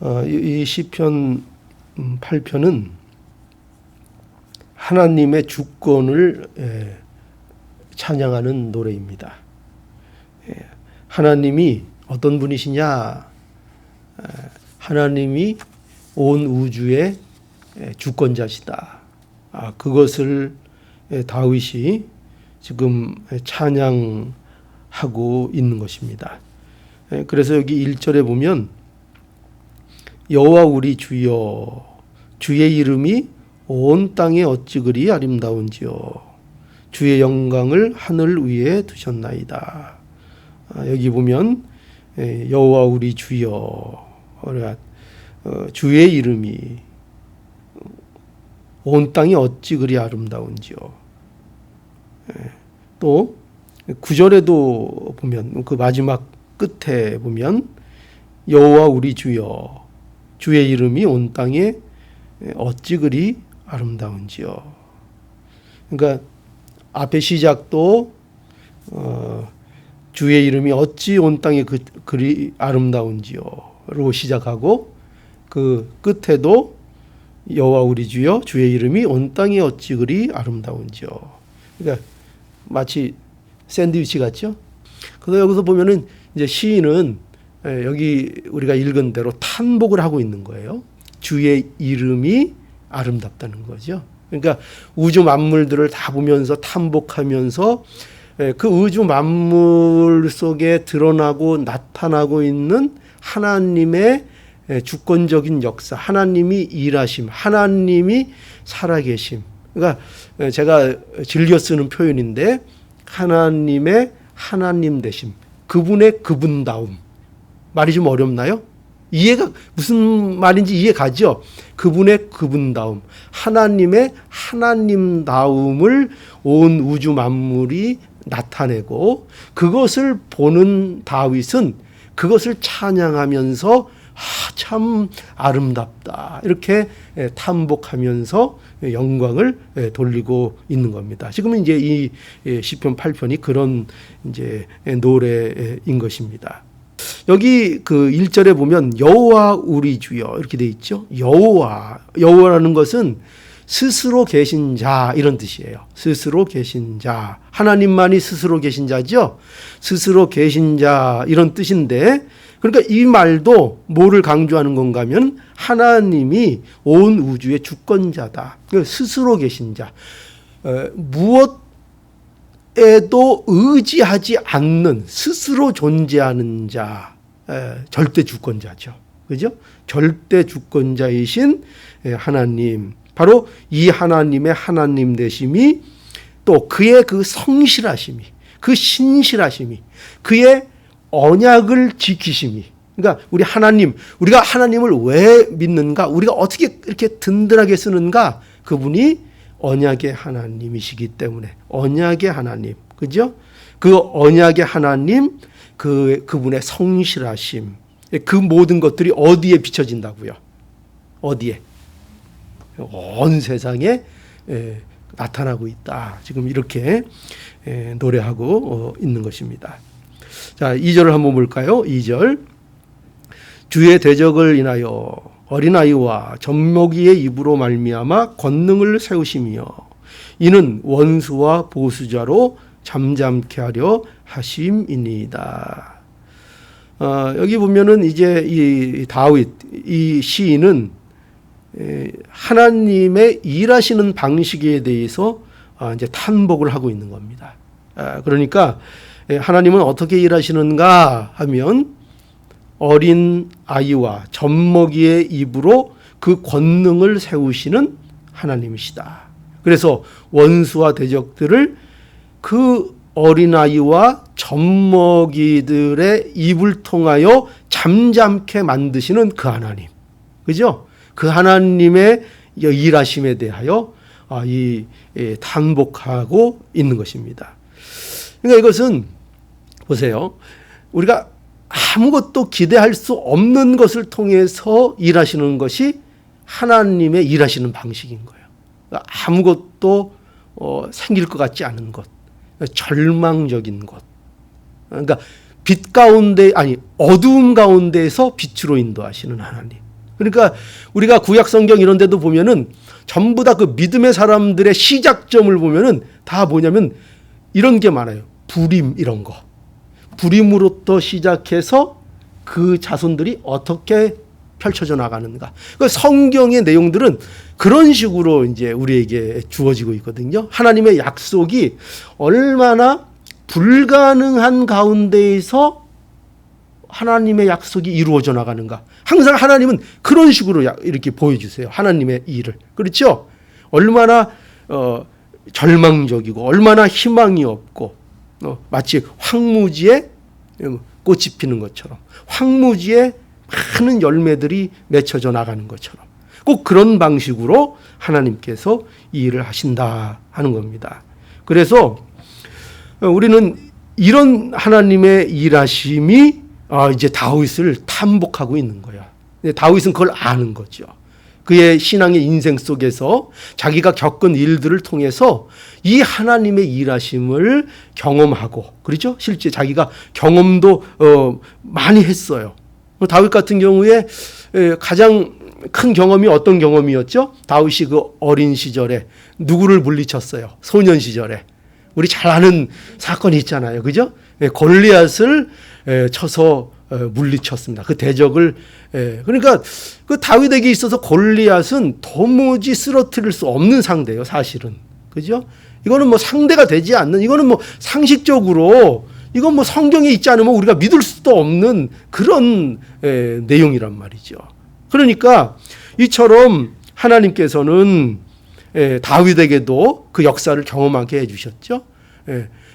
이 시편 8편은 하나님의 주권을 찬양하는 노래입니다. 하나님이 어떤 분이시냐? 하나님이 온 우주의 주권자시다. 그것을 다윗이 지금 찬양하고 있는 것입니다. 그래서 여기 1절에 보면 여호와 우리 주여 주의 이름이 온 땅에 어찌 그리 아름다운지요 주의 영광을 하늘 위에 두셨나이다. 여기 보면 여호와 우리 주여 주의 이름이 온 땅이 어찌 그리 아름다운지요. 또 9절에도 보면 그 마지막 끝에 보면 여호와 우리 주여 주의 이름이 온 땅에 어찌 그리 아름다운지요. 그러니까 앞에 시작도 주의 이름이 어찌 온 땅에 그리 아름다운지요로 시작하고 그 끝에도 여호와 우리 주여 주의 이름이 온 땅에 어찌 그리 아름다운지요. 그러니까 마치 샌드위치 같죠? 그래서 여기서 보면은 이제 시인은 여기 우리가 읽은 대로 탄복을 하고 있는 거예요. 주의 이름이 아름답다는 거죠. 그러니까 우주 만물들을 다 보면서 탄복하면서 그 우주 만물 속에 드러나고 나타나고 있는 하나님의 주권적인 역사, 하나님이 일하심, 하나님이 살아계심. 그러니까 제가 즐겨 쓰는 표현인데 하나님의 하나님 되심, 그분의 그분다움. 말이 좀 어렵나요? 이해가 무슨 말인지 이해가죠? 그분의 그분다움, 하나님의 하나님다움을 온 우주 만물이 나타내고 그것을 보는 다윗은 그것을 찬양하면서 참 아름답다 이렇게 탐복하면서 영광을 돌리고 있는 겁니다. 지금은 이제 이 시편 8편이 그런 이제 노래인 것입니다. 여기 그 1절에 보면 여호와 우리 주여 이렇게 돼 있죠. 여호와라는 것은 스스로 계신 자 이런 뜻이에요. 스스로 계신 자, 하나님만이 스스로 계신 자죠. 스스로 계신 자 이런 뜻인데, 그러니까 이 말도 뭐를 강조하는 건가 하면 하나님이 온 우주의 주권자다. 스스로 계신 자, 무엇에도 의지하지 않는 스스로 존재하는 자, 절대 주권자죠. 그죠? 절대 주권자이신 하나님, 바로 이 하나님의 하나님 되심이, 또 그의 그 성실하심이, 그 신실하심이, 그의 언약을 지키심이. 그러니까 우리가 하나님을 왜 믿는가? 우리가 어떻게 이렇게 든든하게 쓰는가? 그분이 언약의 하나님이시기 때문에 언약의 하나님, 그죠? 그 언약의 하나님, 그분의 성실하심, 그 모든 것들이 어디에 비춰진다고요? 어디에? 온 세상에 나타나고 있다. 지금 이렇게 노래하고 있는 것입니다. 자, 2절을 한번 볼까요? 2절. 주의 대적을 인하여 어린아이와 젖먹이의 입으로 말미암아 권능을 세우시며 이는 원수와 보수자로 잠잠케 하려 하심이니이다. 여기 보면은 이제 이 다윗, 이 시인은 하나님의 일하시는 방식에 대해서 이제 탄복을 하고 있는 겁니다. 그러니까 하나님은 어떻게 일하시는가 하면 어린 아이와 젖먹이의 입으로 그 권능을 세우시는 하나님이시다. 그래서 원수와 대적들을 그 어린아이와 젖먹이들의 입을 통하여 잠잠케 만드시는 그 하나님. 그죠? 그 하나님의 일하심에 대하여 탄복하고 있는 것입니다. 그러니까 이것은 보세요. 우리가 아무것도 기대할 수 없는 것을 통해서 일하시는 것이 하나님의 일하시는 방식인 거예요. 그러니까 아무것도 생길 것 같지 않은 것, 절망적인 것. 그러니까 어두움 가운데에서 빛으로 인도하시는 하나님. 그러니까 우리가 구약 성경 이런 데도 보면은 전부 다 그 믿음의 사람들의 시작점을 보면은 다 뭐냐면 이런 게 많아요. 불임 이런 거. 불임으로부터 시작해서 그 자손들이 어떻게 펼쳐져 나가는가. 그 성경의 내용들은 그런 식으로 이제 우리에게 주어지고 있거든요. 하나님의 약속이 얼마나 불가능한 가운데에서 하나님의 약속이 이루어져 나가는가. 항상 하나님은 그런 식으로 이렇게 보여주세요. 하나님의 일을. 그렇죠? 얼마나 절망적이고 얼마나 희망이 없고 마치 황무지에 꽃이 피는 것처럼 황무지에 많은 열매들이 맺혀져 나가는 것처럼 꼭 그런 방식으로 하나님께서 이 일을 하신다 하는 겁니다. 그래서 우리는 이런 하나님의 일하심이 이제 다윗을 탐복하고 있는 거야. 다윗은 그걸 아는 거죠. 그의 신앙의 인생 속에서 자기가 겪은 일들을 통해서 이 하나님의 일하심을 경험하고, 그렇죠? 실제 자기가 경험도 많이 했어요. 다윗 같은 경우에 가장 큰 경험이 어떤 경험이었죠? 다윗이 그 어린 시절에 누구를 물리쳤어요? 소년 시절에. 우리 잘 아는 사건이 있잖아요. 그죠? 골리앗을 쳐서 물리쳤습니다. 그 대적을. 그러니까 그 다윗에게 있어서 골리앗은 도무지 쓰러뜨릴 수 없는 상대예요, 사실은. 그죠? 이거는 뭐 상대가 되지 않는, 이거는 뭐 상식적으로 이건 뭐 성경에 있지 않으면 우리가 믿을 수도 없는 그런 내용이란 말이죠. 그러니까 이처럼 하나님께서는 다윗에게도 그 역사를 경험하게 해주셨죠.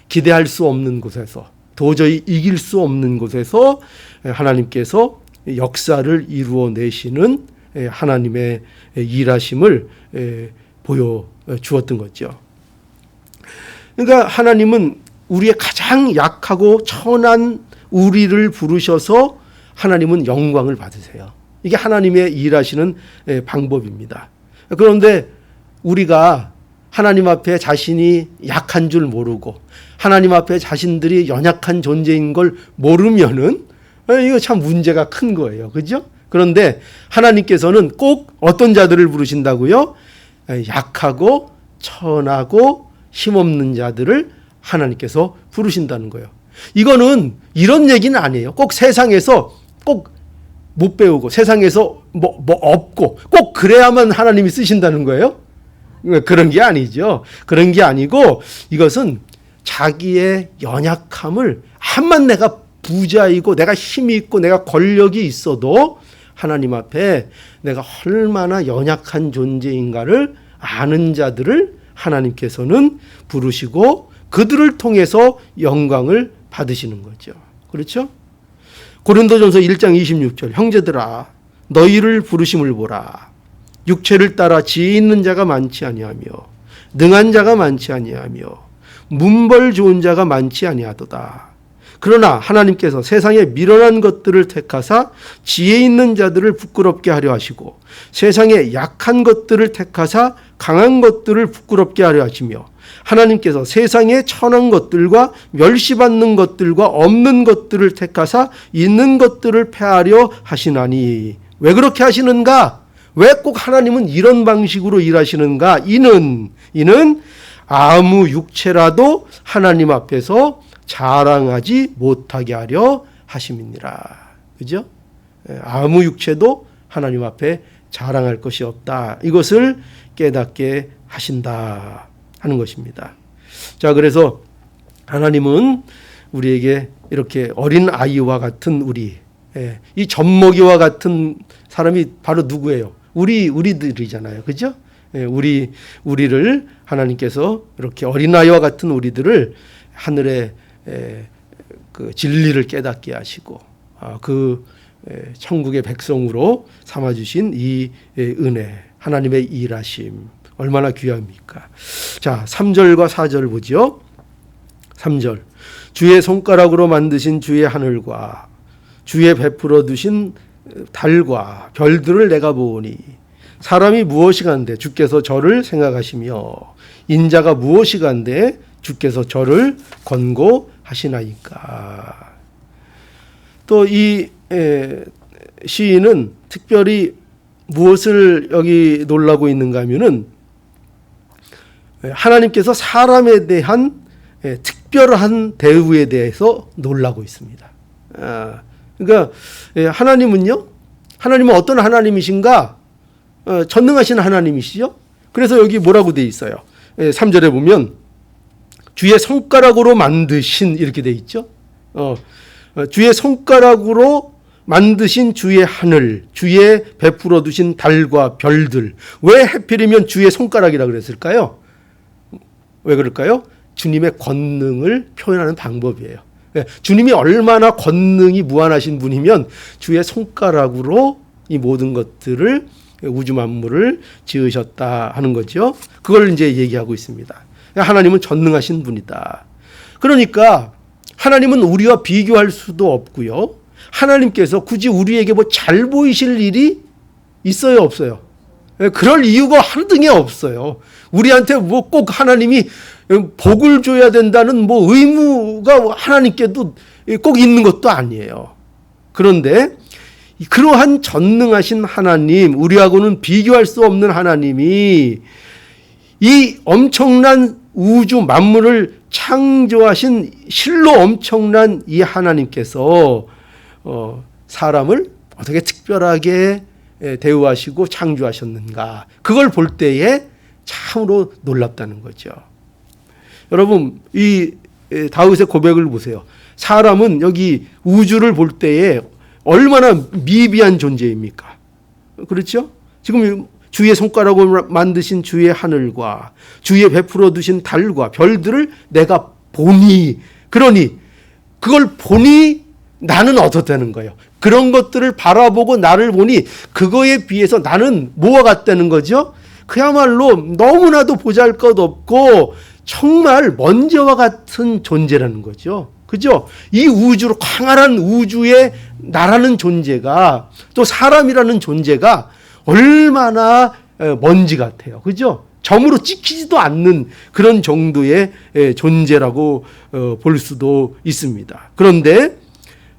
기대할 수 없는 곳에서, 도저히 이길 수 없는 곳에서 하나님께서 역사를 이루어내시는 하나님의 일하심을 보여주었던 거죠. 그러니까 하나님은 우리의 가장 약하고 천한 우리를 부르셔서 하나님은 영광을 받으세요. 이게 하나님의 일하시는 방법입니다. 그런데 우리가 하나님 앞에 자신이 약한 줄 모르고 하나님 앞에 자신들이 연약한 존재인 걸 모르면은 이거 참 문제가 큰 거예요. 그죠? 그런데 하나님께서는 꼭 어떤 자들을 부르신다고요? 약하고 천하고 힘없는 자들을 하나님께서 부르신다는 거예요. 이거는 이런 얘기는 아니에요. 꼭 세상에서 꼭 못 배우고 세상에서 뭐 없고 꼭 그래야만 하나님이 쓰신다는 거예요. 그런 게 아니죠. 그런 게 아니고 이것은 자기의 연약함을 암만 내가 부자이고 내가 힘이 있고 내가 권력이 있어도 하나님 앞에 내가 얼마나 연약한 존재인가를 아는 자들을 하나님께서는 부르시고 그들을 통해서 영광을 받으시는 거죠. 그렇죠? 고린도전서 1장 26절 형제들아 너희를 부르심을 보라. 육체를 따라 지혜 있는 자가 많지 아니하며 능한 자가 많지 아니하며 문벌 좋은 자가 많지 아니하도다. 그러나 하나님께서 세상에 미련한 것들을 택하사 지혜 있는 자들을 부끄럽게 하려 하시고 세상에 약한 것들을 택하사 강한 것들을 부끄럽게 하려 하시며 하나님께서 세상에 천한 것들과 멸시받는 것들과 없는 것들을 택하사 있는 것들을 패하려 하시나니. 왜 그렇게 하시는가? 왜 꼭 하나님은 이런 방식으로 일하시는가? 이는 아무 육체라도 하나님 앞에서 자랑하지 못하게 하려 하심이니라. 그죠? 아무 육체도 하나님 앞에 자랑할 것이 없다. 이것을 깨닫게 하신다 하는 것입니다. 자, 그래서 하나님은 우리에게 이렇게 어린 아이와 같은 우리, 이 젖먹이와 같은 사람이 바로 누구예요? 우리들이잖아요. 그죠? 우리를 하나님께서 이렇게 어린아이와 같은 우리들을 하늘의 그 진리를 깨닫게 하시고 그 천국의 백성으로 삼아주신 이 은혜, 하나님의 일하심 얼마나 귀합니까? 자, 3절과 4절 보죠. 3절 주의 손가락으로 만드신 주의 하늘과 주의 베풀어 두신 달과 별들을 내가 보오니 사람이 무엇이간데 주께서 저를 생각하시며 인자가 무엇이간데 주께서 저를 권고하시나이까. 또 이 시인은 특별히 무엇을 여기 놀라고 있는가 하면은 하나님께서 사람에 대한 특별한 대우에 대해서 놀라고 있습니다. 그러니까 하나님은 어떤 하나님이신가? 전능하신 하나님이시죠. 그래서 여기 뭐라고 돼 있어요? 3절에 보면 주의 손가락으로 만드신 이렇게 돼 있죠. 주의 손가락으로 만드신 주의 하늘, 주의 베풀어 두신 달과 별들. 왜 하필이면 주의 손가락이라 그랬을까요? 왜 그럴까요? 주님의 권능을 표현하는 방법이에요. 주님이 얼마나 권능이 무한하신 분이면 주의 손가락으로 이 모든 것들을 우주 만물을 지으셨다 하는 거죠. 그걸 이제 얘기하고 있습니다. 하나님은 전능하신 분이다. 그러니까 하나님은 우리와 비교할 수도 없고요. 하나님께서 굳이 우리에게 뭐 잘 보이실 일이 있어요, 없어요? 그럴 이유가 한등에 없어요. 우리한테 뭐 꼭 하나님이 복을 줘야 된다는 뭐 의무가 하나님께도 꼭 있는 것도 아니에요. 그런데 그러한 전능하신 하나님, 우리하고는 비교할 수 없는 하나님이 이 엄청난 우주 만물을 창조하신 실로 엄청난 이 하나님께서 사람을 어떻게 특별하게 대우하시고 창조하셨는가, 그걸 볼 때에 참으로 놀랍다는 거죠. 여러분, 이 다윗의 고백을 보세요. 사람은 여기 우주를 볼 때에 얼마나 미비한 존재입니까? 그렇죠? 지금 주의 손가락으로 만드신 주의 하늘과 주의 베풀어 두신 달과 별들을 내가 보니, 그러니 그걸 보니 나는 어떻다는 거예요. 그런 것들을 바라보고 나를 보니 그거에 비해서 나는 뭐와 같다는 거죠? 그야말로 너무나도 보잘것없고 정말 먼지와 같은 존재라는 거죠. 그죠? 이 우주로, 광활한 우주에 나라는 존재가, 또 사람이라는 존재가 얼마나 먼지 같아요. 그죠? 점으로 찍히지도 않는 그런 정도의 존재라고 볼 수도 있습니다. 그런데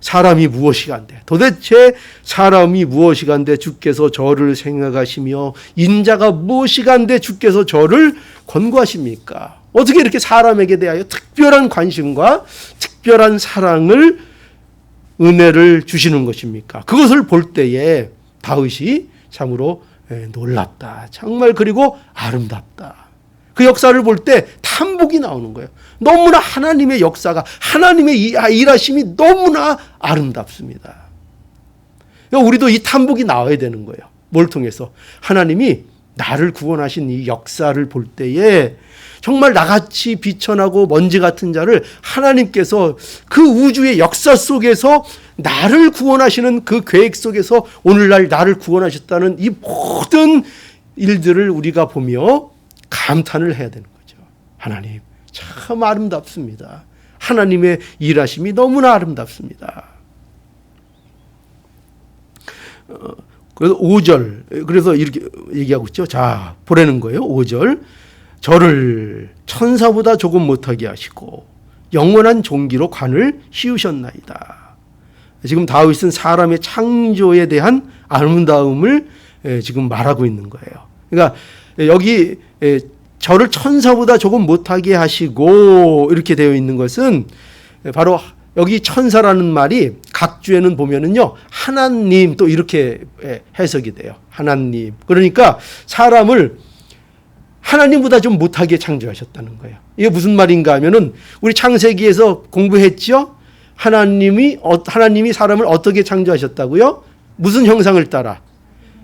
사람이 무엇이간데, 도대체 사람이 무엇이간데 주께서 저를 생각하시며 인자가 무엇이간데 주께서 저를 권고하십니까? 어떻게 이렇게 사람에게 대하여 특별한 관심과 특별한 사랑을, 은혜를 주시는 것입니까? 그것을 볼 때에 다윗이 참으로 놀랍다, 정말, 그리고 아름답다. 그 역사를 볼 때 탐복이 나오는 거예요. 너무나 하나님의 역사가, 하나님의 일하심이 너무나 아름답습니다. 우리도 이 탐복이 나와야 되는 거예요. 뭘 통해서? 하나님이 나를 구원하신 이 역사를 볼 때에 정말 나같이 비천하고 먼지 같은 자를 하나님께서 그 우주의 역사 속에서 나를 구원하시는 그 계획 속에서 오늘날 나를 구원하셨다는 이 모든 일들을 우리가 보며 감탄을 해야 되는 거죠. 하나님 참 아름답습니다. 하나님의 일하심이 너무나 아름답습니다. 그래서 5절, 그래서 이렇게 얘기하고 있죠. 자, 보라는 거예요. 5절. 저를 천사보다 조금 못하게 하시고 영원한 존귀로 관을 씌우셨나이다. 지금 다윗은 사람의 창조에 대한 아름다움을 지금 말하고 있는 거예요. 그러니까 여기 저를 천사보다 조금 못하게 하시고 이렇게 되어 있는 것은 바로 여기 천사라는 말이 각주에는 보면은요, 하나님, 또 이렇게 해석이 돼요. 하나님. 그러니까 사람을 하나님보다 좀 못하게 창조하셨다는 거예요. 이게 무슨 말인가 하면은 우리 창세기에서 공부했죠? 하나님이 사람을 어떻게 창조하셨다고요? 무슨 형상을 따라?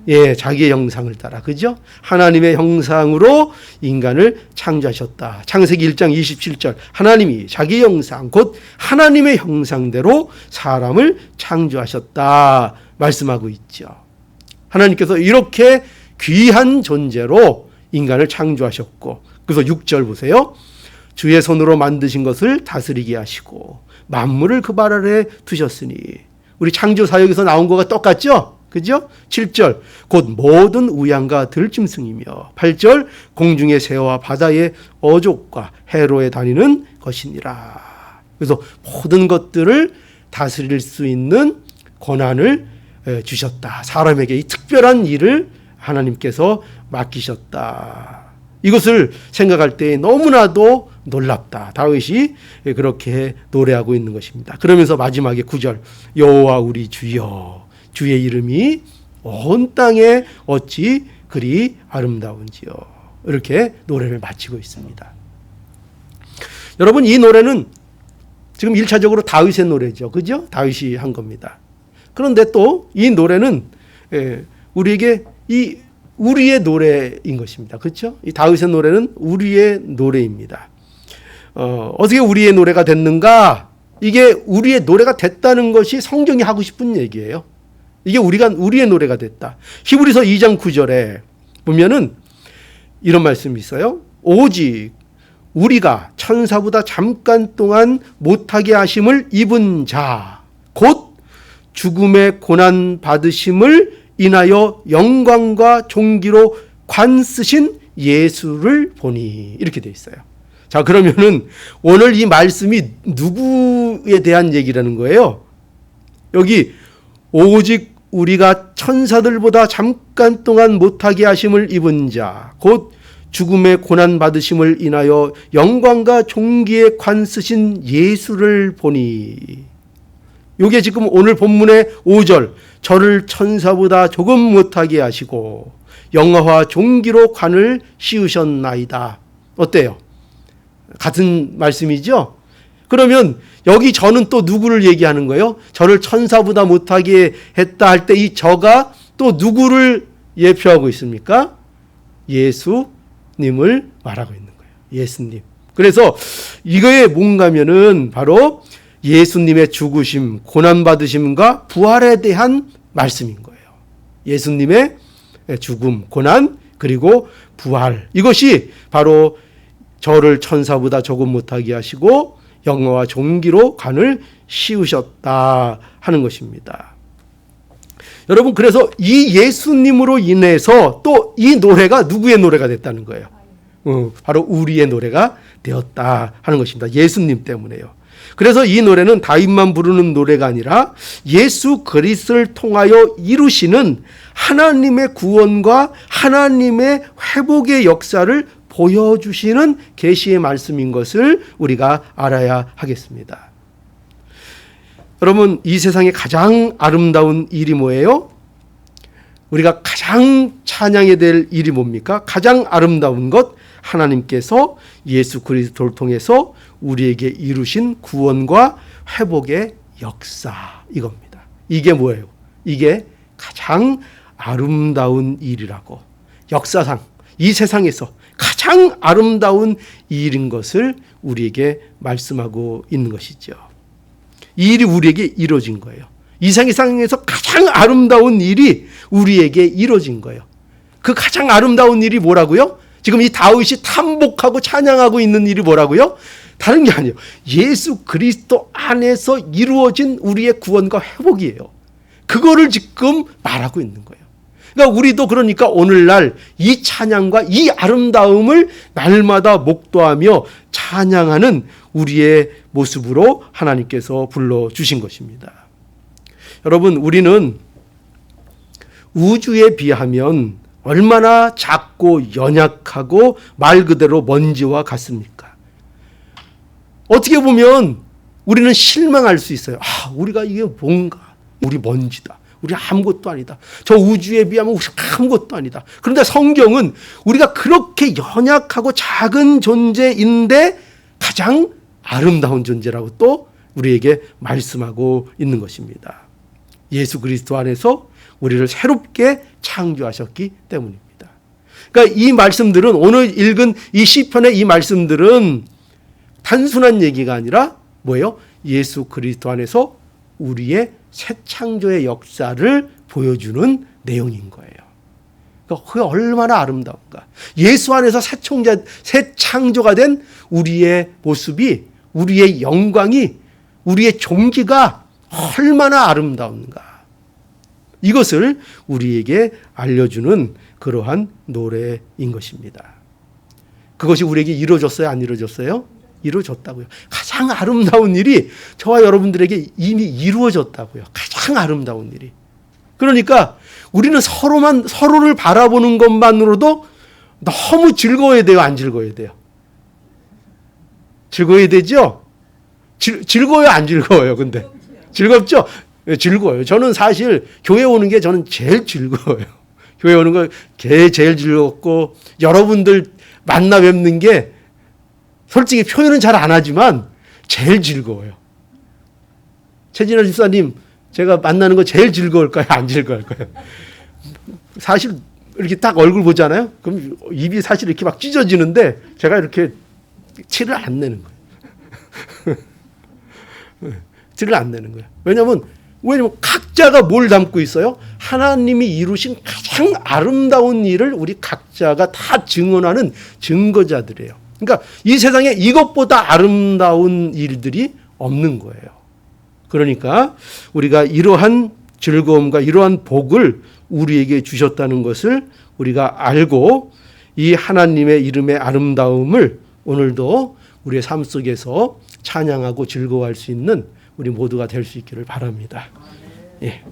예, 자기의 형상을 따라. 그죠? 하나님의 형상으로 인간을 창조하셨다. 창세기 1장 27절. 하나님이 자기의 형상, 곧 하나님의 형상대로 사람을 창조하셨다. 말씀하고 있죠. 하나님께서 이렇게 귀한 존재로 인간을 창조하셨고, 그래서 6절 보세요. 주의 손으로 만드신 것을 다스리게 하시고 만물을 그 발 아래 두셨으니. 우리 창조 사역에서 나온 거가 똑같죠? 그죠? 7절 곧 모든 우양과 들짐승이며, 8절 공중의 새와 바다의 어족과 해로에 다니는 것이니라. 그래서 모든 것들을 다스릴 수 있는 권한을 주셨다. 사람에게 이 특별한 일을 하나님께서 맡기셨다. 이것을 생각할 때 너무나도 놀랍다. 다윗이 그렇게 노래하고 있는 것입니다. 그러면서 마지막에 9절, 여호와 우리 주여, 주의 이름이 온 땅에 어찌 그리 아름다운지요. 이렇게 노래를 마치고 있습니다. 여러분, 이 노래는 지금 1차적으로 다윗의 노래죠. 그죠? 다윗이 한 겁니다. 그런데 또 이 노래는 우리에게 우리의 노래인 것입니다. 그렇죠? 이 다윗의 노래는 우리의 노래입니다. 어떻게 우리의 노래가 됐는가? 이게 우리의 노래가 됐다는 것이 성경이 하고 싶은 얘기예요. 이게 우리의 노래가 됐다. 히브리서 2장 9절에 보면은 이런 말씀이 있어요. 오직 우리가 천사보다 잠깐 동안 못하게 하심을 입은 자, 곧 죽음의 고난 받으심을 인하여 영광과 존귀로 관 쓰신 예수를 보니, 이렇게 되어 있어요. 자, 그러면은 오늘 이 말씀이 누구에 대한 얘기라는 거예요? 여기 오직 우리가 천사들보다 잠깐 동안 못하게 하심을 입은 자, 곧 죽음의 고난 받으심을 인하여 영광과 존귀에 관 쓰신 예수를 보니, 이게 지금 오늘 본문의 5절, 저를 천사보다 조금 못하게 하시고 영화와 존귀로 관을 씌우셨나이다. 어때요? 같은 말씀이죠? 그러면 여기 저는 또 누구를 얘기하는 거예요? 저를 천사보다 못하게 했다 할 때 이 저가 또 누구를 예표하고 있습니까? 예수님을 말하고 있는 거예요. 예수님. 그래서 이거에 뭔가면은 바로 예수님의 죽으심, 고난받으심과 부활에 대한 말씀인 거예요. 예수님의 죽음, 고난, 그리고 부활. 이것이 바로 저를 천사보다 조금 못하게 하시고 영광과 존귀로 관을 씌우셨다 하는 것입니다. 여러분, 그래서 이 예수님으로 인해서 또 이 노래가 누구의 노래가 됐다는 거예요? 바로 우리의 노래가 되었다 하는 것입니다. 예수님 때문에요. 그래서 이 노래는 다윗만 부르는 노래가 아니라 예수 그리스도를 통하여 이루시는 하나님의 구원과 하나님의 회복의 역사를 보여주시는 계시의 말씀인 것을 우리가 알아야 하겠습니다. 여러분, 이 세상에 가장 아름다운 일이 뭐예요? 우리가 가장 찬양해야 될 일이 뭡니까? 가장 아름다운 것, 하나님께서 예수 그리스도를 통해서 우리에게 이루신 구원과 회복의 역사, 이겁니다. 이게 뭐예요? 이게 가장 아름다운 일이라고, 역사상 이 세상에서 가장 아름다운 일인 것을 우리에게 말씀하고 있는 것이죠. 이 일이 우리에게 이루어진 거예요. 이 세상에서 가장 아름다운 일이 우리에게 이루어진 거예요. 그 가장 아름다운 일이 뭐라고요? 지금 이 다윗이 탐복하고 찬양하고 있는 일이 뭐라고요? 다른 게 아니에요. 예수 그리스도 안에서 이루어진 우리의 구원과 회복이에요. 그거를 지금 말하고 있는 거예요. 그러니까 우리도 그러니까 오늘날 이 찬양과 이 아름다움을 날마다 목도하며 찬양하는 우리의 모습으로 하나님께서 불러주신 것입니다. 여러분, 우리는 우주에 비하면 얼마나 작고 연약하고 말 그대로 먼지와 같습니까? 어떻게 보면 우리는 실망할 수 있어요. 우리가 이게 뭔가, 우리 먼지다. 우리 아무것도 아니다. 저 우주에 비하면 우리 아무것도 아니다. 그런데 성경은 우리가 그렇게 연약하고 작은 존재인데 가장 아름다운 존재라고 또 우리에게 말씀하고 있는 것입니다. 예수 그리스도 안에서 우리를 새롭게 창조하셨기 때문입니다. 그러니까 이 말씀들은, 오늘 읽은 이 시편의 이 말씀들은 단순한 얘기가 아니라 뭐예요? 예수 그리스도 안에서 우리의 새 창조의 역사를 보여주는 내용인 거예요. 그러니까 그게 얼마나 아름다운가. 예수 안에서 새 창조가 된 우리의 모습이, 우리의 영광이, 우리의 존귀가 얼마나 아름다운가. 이것을 우리에게 알려주는 그러한 노래인 것입니다. 그것이 우리에게 이루어졌어요? 안 이루어졌어요? 이루어졌다고요. 가장 아름다운 일이 저와 여러분들에게 이미 이루어졌다고요. 가장 아름다운 일이. 그러니까 우리는 서로를 바라보는 것만으로도 너무 즐거워야 돼요, 안 즐거워야 돼요? 즐거워야 되죠? 즐거워요, 안 즐거워요? 근데 즐겁죠? 네, 즐거워요. 저는 사실 교회 오는 게 저는 제일 즐거워요. 교회 오는 거 제일 즐겁고 여러분들 만나 뵙는 게 솔직히 표현은 잘 안 하지만 제일 즐거워요. 최진아 집사님 제가 만나는 거 제일 즐거울까요? 안 즐거울까요? 사실 이렇게 딱 얼굴 보잖아요. 그럼 입이 사실 이렇게 막 찢어지는데 제가 이렇게 티를 안 내는 거예요. 티를 안 내는 거예요. 왜냐면 각자가 뭘 담고 있어요? 하나님이 이루신 가장 아름다운 일을 우리 각자가 다 증언하는 증거자들이에요. 그러니까 이 세상에 이것보다 아름다운 일들이 없는 거예요. 그러니까 우리가 이러한 즐거움과 이러한 복을 우리에게 주셨다는 것을 우리가 알고 이 하나님의 이름의 아름다움을 오늘도 우리의 삶 속에서 찬양하고 즐거워할 수 있는 우리 모두가 될 수 있기를 바랍니다. 예.